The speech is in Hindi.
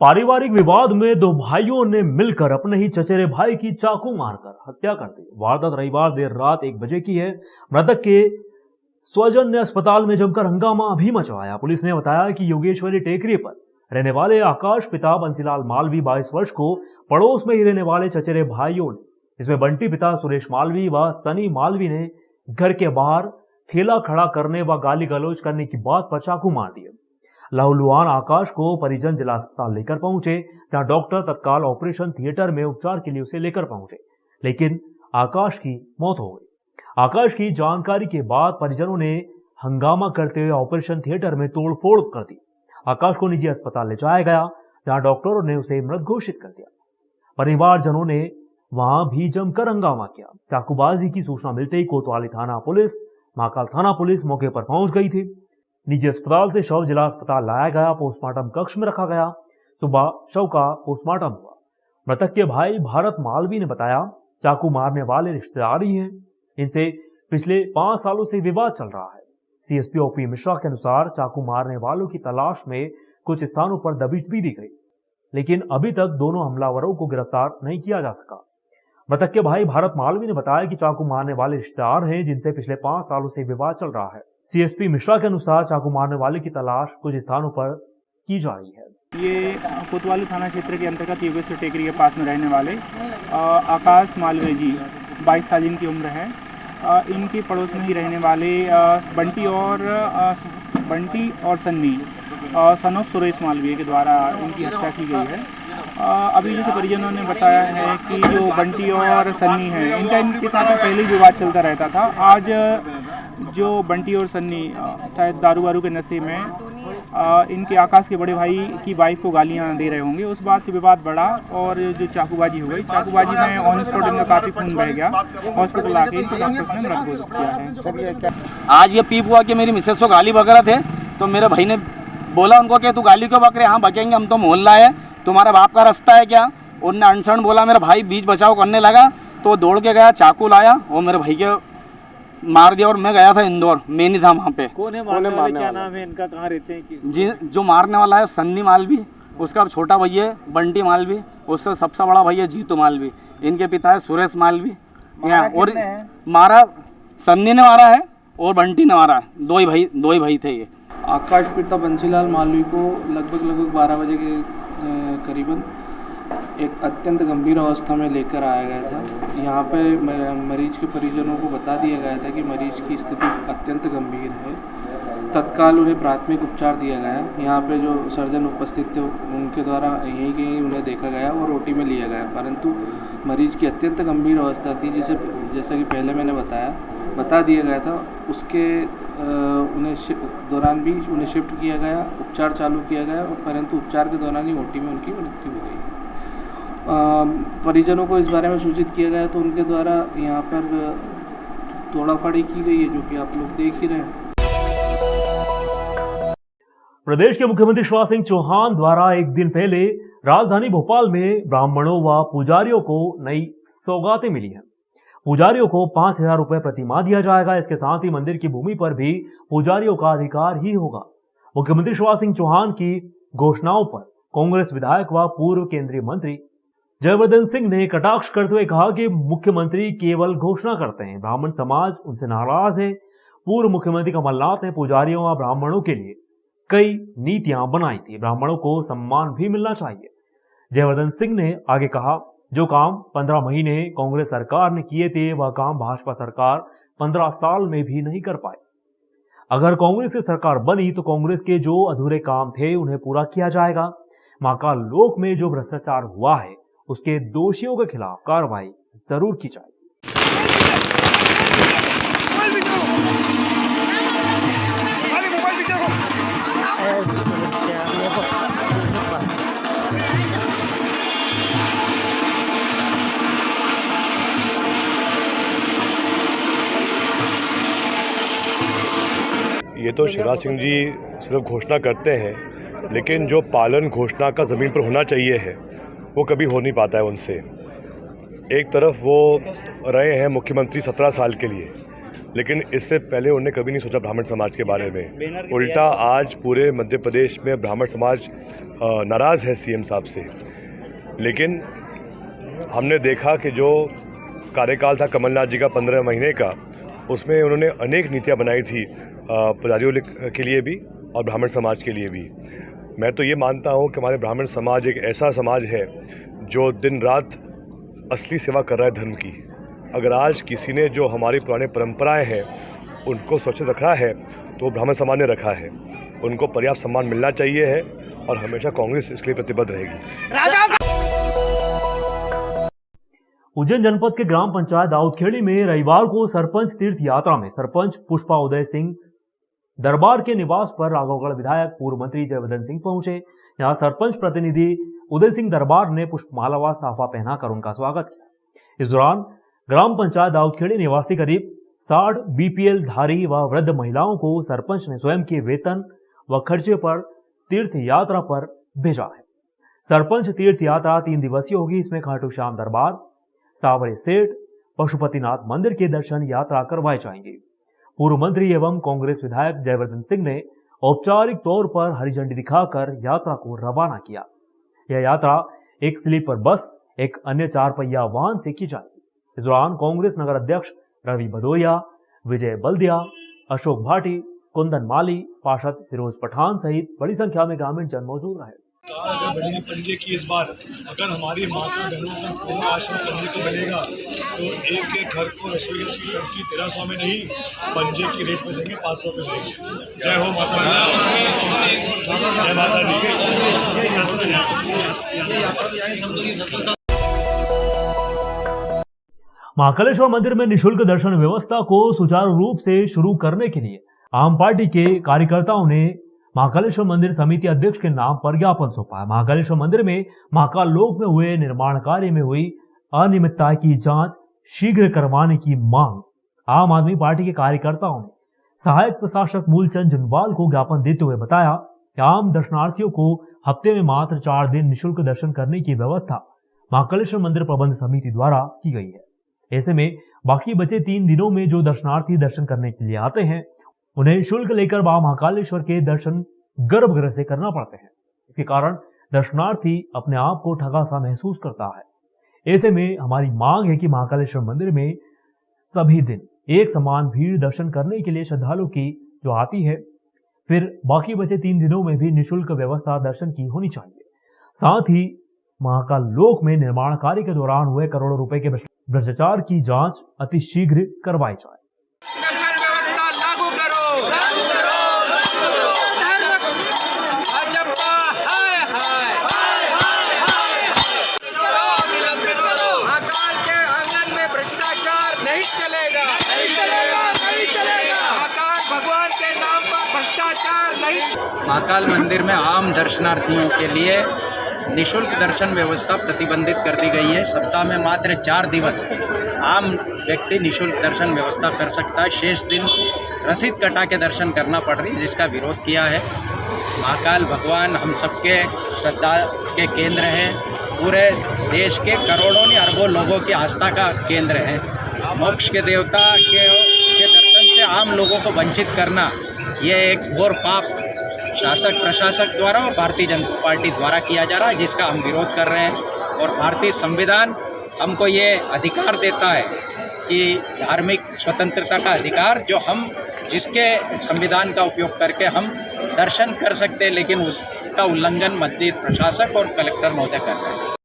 पारिवारिक विवाद में दो भाइयों ने मिलकर अपने ही चचेरे भाई की चाकू मारकर हत्या कर दी। वारदात रविवार देर रात 1 बजे की है। मृतक के स्वजन ने अस्पताल में जमकर हंगामा भी मचवाया। पुलिस ने बताया कि योगेश्वरी टेकरी पर रहने वाले आकाश पिता बंसीलाल मालवी 22 वर्ष को पड़ोस में ही रहने वाले चचेरे भाइयों ने, इसमें बंटी पिता सुरेश मालवी व सनी मालवी ने घर के बाहर ठेला खड़ा करने व गाली गलौज करने की बात पर चाकू मार दिए। लहूलुहान आकाश को परिजन जिला अस्पताल लेकर पहुंचे, जहां डॉक्टर तत्काल ऑपरेशन थिएटर में उपचार के लिए उसे लेकर पहुंचे, लेकिन आकाश की मौत हो गई। आकाश की जानकारी के बाद परिजनों ने हंगामा करते हुए ऑपरेशन थिएटर में तोड़फोड़ कर दी। आकाश को निजी अस्पताल ले जाया गया, जहां डॉक्टरों ने उसे मृत घोषित कर दिया। परिवारजनों ने वहां भी जमकर हंगामा किया। चाकूबाजी की सूचना मिलते ही कोतवाली थाना पुलिस, महाकाल थाना पुलिस मौके पर पहुंच गई थी। निजी अस्पताल से शव जिला अस्पताल लाया गया, पोस्टमार्टम कक्ष में रखा गया। सुबह शव का पोस्टमार्टम हुआ। मृतक के भाई भारत मालवी ने बताया, चाकू मारने वाले रिश्तेदार ही हैं। इनसे पिछले 5 सालों से विवाद चल रहा है। सीएसपी ओपी मिश्रा के अनुसार चाकू मारने वालों की तलाश में कुछ स्थानों पर दबिश भी दी गई, लेकिन अभी तक दोनों हमलावरों को गिरफ्तार नहीं किया जा सका। मृतक के भाई भारत मालवी ने बताया कि चाकू मारने वाले रिश्तेदार हैं, जिनसे पिछले 5 सालों से विवाद चल रहा है। सीएसपी मिश्रा के अनुसार चाकू मारने वाले की तलाश कुछ स्थानों पर की जा रही है। ये कोतवाली थाना क्षेत्र के अंतर्गत योगेश्वरी टेकरी के पास में रहने वाले आकाश मालवी जी 22 साल इनकी उम्र है। इनके पड़ोस में ही रहने वाले बंटी और सन्नी सन ऑफ सुरेश मालवीय के द्वारा इनकी हत्या की गई है। अभी जैसे परिजनों ने बताया है कि जो बंटी और सन्नी है, इनके साथ पहले ही विवाद चलता रहता था। आज जो बंटी और सन्नी शायद दारू वारू के नशे में इनके आकाश के बड़े भाई की वाइफ को गालियां दे रहे होंगे, उस बात से विवाद बढ़ा और जो चाकूबाजी हो गई। चाकूबाजी में ऑन स्पॉट इनका काफ़ी खून बह गया। हॉस्पिटल आके इनको डॉक्टर्स ने मृत घोषित किया है। आज ये पीप हुआ कि मेरी मिसेस को गाली बक रहे थे, तो मेरे भाई ने बोला उनको कि तू गाली क्यों बक रहे? हाँ बकेंगे, हम तो मोहल्ला है, तुम्हारा बाप का रास्ता है क्या? उनने अनशन बोला। मेरा भाई बीच बचाव करने लगा तो दौड़ के गया, चाकू लाया और मेरे भाई के मार दिया। और मैं गया था इंदौर, मैं नहीं था वहाँ पे। कौन है मारने वाले? क्या नाम है इनका? कहाँ रहते हैं? जी, जो मारने वाला है सन्नी मालवी, उसका छोटा भैया है बंटी मालवी, उससे सबसे बड़ा भैया जीतू मालवी। इनके पिता है सुरेश मालवी। और मारा सन्नी ने मारा है और बंटी ने मारा है। दो ही भाई थे ये। आकाश पिता बंसीलाल मालवी को लगभग 12 बजे के करीबन एक अत्यंत गंभीर अवस्था में लेकर आया गया था। यहाँ पे मरीज के परिजनों को बता दिया गया था कि मरीज की स्थिति अत्यंत गंभीर है। तत्काल उन्हें प्राथमिक उपचार दिया गया। यहाँ पे जो सर्जन उपस्थित थे उनके द्वारा यहीं उन्हें देखा गया और ओटी में लिया गया, परंतु मरीज की अत्यंत गंभीर अवस्था थी, जैसा कि पहले मैंने बता दिया गया था। उसके दौरान भी उन्हें शिफ्ट किया गया, उपचार चालू किया गया, परंतु उपचार के दौरान ही ओटी में उनकी मृत्यु हो गई। परिजनों को इस बारे में सूचित किया गया तो उनके द्वारा यहाँ पर तोड़ाफाड़ी की गई है, जो कि आप लोग देख ही रहे हैं। प्रदेश के मुख्यमंत्री शिवराज सिंह चौहान द्वारा एक दिन पहले राजधानी भोपाल में ब्राह्मणों व पुजारियों को नई सौगातें मिली हैं। पुजारियों को 5,000 रुपए प्रति माह दिया जाएगा। इसके साथ ही मंदिर की भूमि पर भी पुजारियों का अधिकार ही होगा। मुख्यमंत्री शिवराज सिंह चौहान की घोषणाओं पर कांग्रेस विधायक व पूर्व केंद्रीय मंत्री जयवर्धन सिंह ने कटाक्ष करते हुए कहा कि मुख्यमंत्री केवल घोषणा करते हैं, ब्राह्मण समाज उनसे नाराज है। पूर्व मुख्यमंत्री कमलनाथ ने पुजारियों व ब्राह्मणों के लिए कई नीतियां बनाई थी। ब्राह्मणों को सम्मान भी मिलना चाहिए। जयवर्धन सिंह ने आगे कहा, जो काम 15 महीने कांग्रेस सरकार ने किए थे, वह काम भाजपा सरकार 15 साल में भी नहीं कर पाई। अगर कांग्रेस की सरकार बनी तो कांग्रेस के जो अधूरे काम थे उन्हें पूरा किया जाएगा। महाकाल लोक में जो भ्रष्टाचार हुआ है उसके दोषियों के खिलाफ कार्रवाई जरूर की जाएगी। ये तो शिवराज सिंह जी सिर्फ घोषणा करते हैं, लेकिन जो पालन घोषणा का ज़मीन पर होना चाहिए है वो कभी हो नहीं पाता है उनसे। एक तरफ वो रहे हैं मुख्यमंत्री 17 साल के लिए, लेकिन इससे पहले उन्होंने कभी नहीं सोचा ब्राह्मण समाज के बारे में। उल्टा आज पूरे मध्य प्रदेश में ब्राह्मण समाज नाराज़ है सीएम साहब से। लेकिन हमने देखा कि जो कार्यकाल था कमलनाथ जी का 15 महीने का, उसमें उन्होंने अनेक नीतियाँ बनाई थी पुजारियों के लिए भी और ब्राह्मण समाज के लिए भी। मैं तो ये मानता हूँ कि हमारे ब्राह्मण समाज एक ऐसा समाज है जो दिन रात असली सेवा कर रहा है धर्म की। अगर आज किसी ने जो हमारी पुरानी परंपराएं हैं उनको सुरक्षित रखा है तो ब्राह्मण समाज ने रखा है। उनको पर्याप्त सम्मान मिलना चाहिए है और हमेशा कांग्रेस इसके लिए प्रतिबद्ध रहेगी। उज्जैन जनपद के ग्राम पंचायत दाऊदखेड़ी में रविवार को सरपंच तीर्थ यात्रा में सरपंच पुष्पा उदय सिंह दरबार के निवास पर राघवगढ़ विधायक पूर्व मंत्री जयवर्धन सिंह पहुंचे। यहां सरपंच प्रतिनिधि उदय सिंह दरबार ने पुष्पमाला व साफा पहनाकर उनका स्वागत किया। इस दौरान ग्राम पंचायत दाऊदखेड़ी निवासी करीब 60 बीपीएल धारी व वृद्ध महिलाओं को सरपंच ने स्वयं के वेतन व खर्चे पर तीर्थ यात्रा पर भेजा है। सरपंच तीर्थ यात्रा 3 दिवसीय होगी। इसमें खाटू श्याम दरबार, सावरे सेठ, पशुपतिनाथ मंदिर के दर्शन यात्रा करवाए जाएंगे। पूर्व मंत्री एवं कांग्रेस विधायक जयवर्धन सिंह ने औपचारिक तौर पर हरी झंडी दिखाकर यात्रा को रवाना किया। यह यात्रा एक स्लीपर बस, एक अन्य 4 पहिया वाहन से की जाएगी। इस दौरान कांग्रेस नगर अध्यक्ष रवि भदौरिया, विजय बल्दिया, अशोक भाटी, कुंदन माली, पार्षद फिरोज पठान सहित बड़ी संख्या में ग्रामीण जन मौजूद रहे। बढ़ेगी पंजे की इस बार अगर हमारी माता बहनों का पूर्ण आश्रम करने को मिलेगा तो एक एक घर को रसोई गैस की टंकी 1300 में नहीं, पंजे की रेट में देंगे 500 पे देंगे। जय हो माता दी, जय माता दी। महाकालेश्वर मंदिर में निशुल्क दर्शन व्यवस्था को सुचारू रूप से शुरू करने के लिए आम पार्टी के कार्यकर्ताओं ने महाकालेश्वर मंदिर समिति अध्यक्ष के नाम पर ज्ञापन सौंपा है। महाकालेश्वर मंदिर में महाकाल लोक में हुए निर्माण कार्य में हुई अनियमितता की जांच शीघ्र करवाने की मांग आम आदमी पार्टी के कार्यकर्ताओं ने सहायक प्रशासक मूलचंद जुनवाल को ज्ञापन देते हुए बताया कि आम दर्शनार्थियों को हफ्ते में मात्र 4 दिन निःशुल्क दर्शन करने की व्यवस्था महाकालेश्वर मंदिर प्रबंध समिति द्वारा की गई है। ऐसे में बाकी बचे 3 दिनों में जो दर्शनार्थी दर्शन करने के लिए आते हैं उन्हें शुल्क लेकर मां महाकालेश्वर के दर्शन गर्भगृह से करना पड़ते हैं। इसके कारण दर्शनार्थी अपने आप को ठगा सा महसूस करता है। ऐसे में हमारी मांग है कि महाकालेश्वर मंदिर में सभी दिन एक समान भीड़ दर्शन करने के लिए श्रद्धालु की जो आती है, फिर बाकी बचे 3 दिनों में भी निःशुल्क व्यवस्था दर्शन की होनी चाहिए। साथ ही महाकाल लोक में निर्माण कार्य के दौरान हुए करोड़ों रुपए के भ्रष्टाचार की जांच अति शीघ्र करवाई जाए। महाकाल मंदिर में आम दर्शनार्थियों के लिए निःशुल्क दर्शन व्यवस्था प्रतिबंधित कर दी गई है। सप्ताह में मात्र 4 दिवस आम व्यक्ति निःशुल्क दर्शन व्यवस्था कर सकता है। शेष दिन रसीद कटा के दर्शन करना पड़ रही है, जिसका विरोध किया है। महाकाल भगवान हम सबके श्रद्धा के केंद्र हैं। पूरे देश के करोड़ों नहीं अरबों लोगों की आस्था का केंद्र है। मोक्ष के देवता के दर्शन से आम लोगों को वंचित करना ये एक घोर पाप शासक प्रशासक द्वारा और भारतीय जनता पार्टी द्वारा किया जा रहा है, जिसका हम विरोध कर रहे हैं। और भारतीय संविधान हमको ये अधिकार देता है कि धार्मिक स्वतंत्रता का अधिकार जो हम जिसके संविधान का उपयोग करके हम दर्शन कर सकते हैं, लेकिन उसका उल्लंघन मंदिर प्रशासक और कलेक्टर महोदय कर रहे हैं।